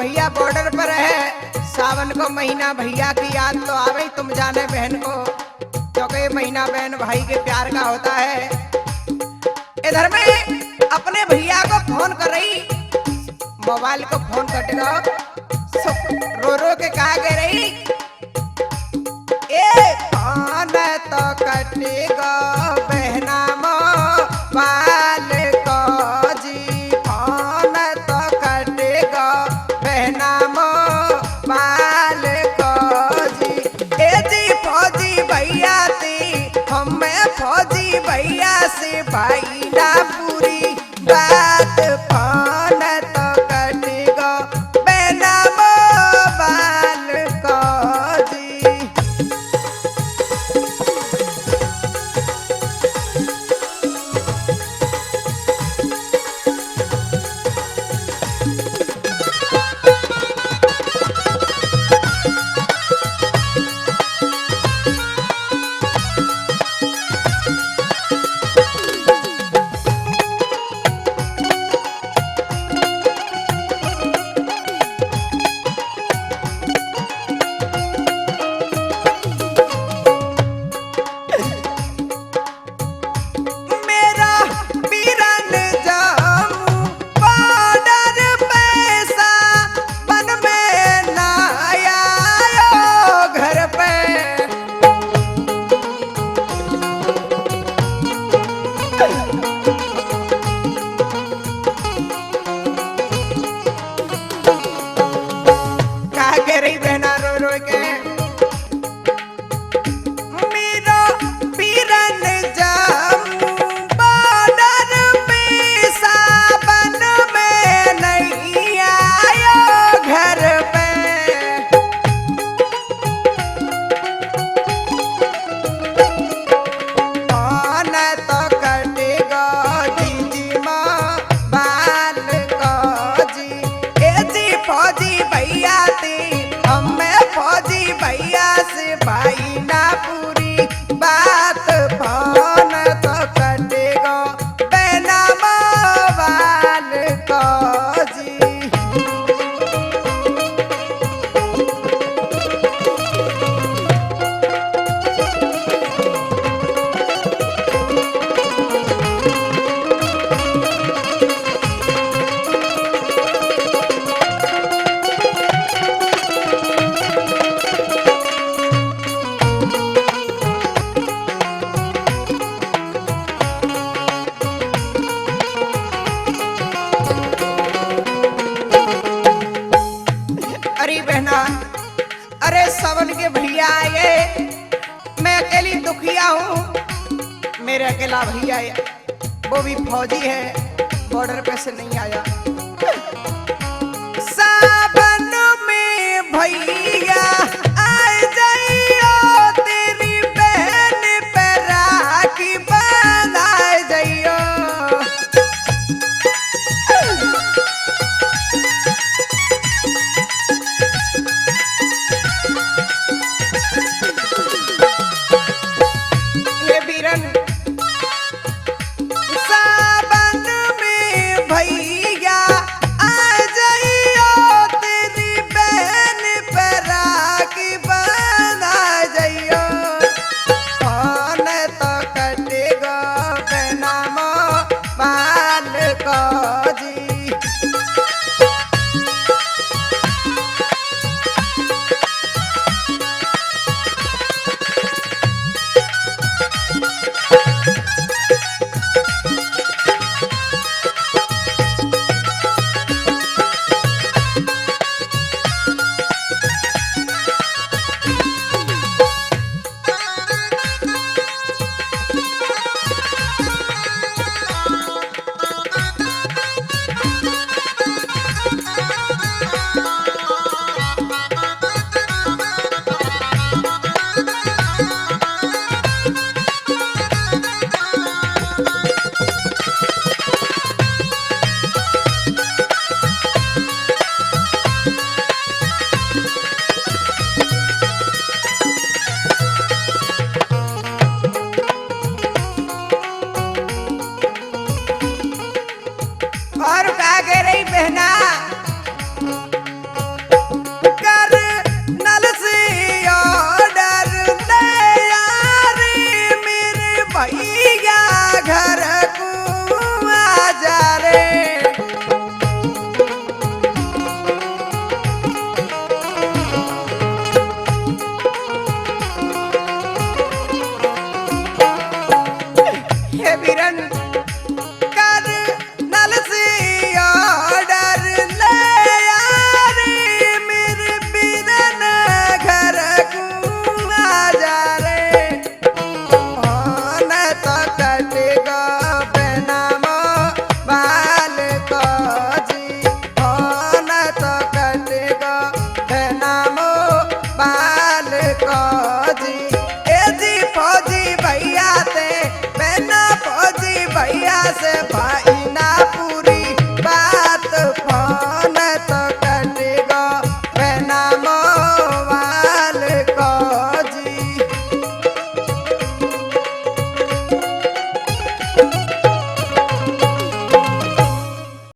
भैया बॉर्डर पर है, सावन को महीना भैया की याद तो आवे तुम जाने बहन को, क्योंकि महीना बहन भाई के प्यार का होता है। इधर में अपने भैया को फोन कर रही, मोबाइल को फोन कटेगा, रो रो के कहा कह रही, ए फोन तो कटेगा बहना मोबाइल को जी, फोन तो कटेगा बहना मोबाइल को जी। ए जी फौजी भैया थी, हमें फौजी भैया से भाई ना पूरी बात, फोन तो कटेगा बहना मोबाइल को जी। मेरा वीरन जाऊं बॉर्डर पे, सावन में ना आयो घर पे। क्या कह रही बहना रो रो के, मेरा वीरन जाऊं बॉर्डर पे, सावन में नहीं आयो घर पे। फोन तो कटेगा दीदी मोबाइल को जी। ए जी फौजी भैया थी, हमें फौजी भैया से भाई ना पूरी बात, फोन तो कटेगा बहना मोबाइल को जी। अरे बहना, अरे सावन के भैया आए, मैं अकेली दुखिया हूँ, मेरे अकेला भैया है, वो भी फौजी है, बॉर्डर पे से नहीं आया। सावन में भैया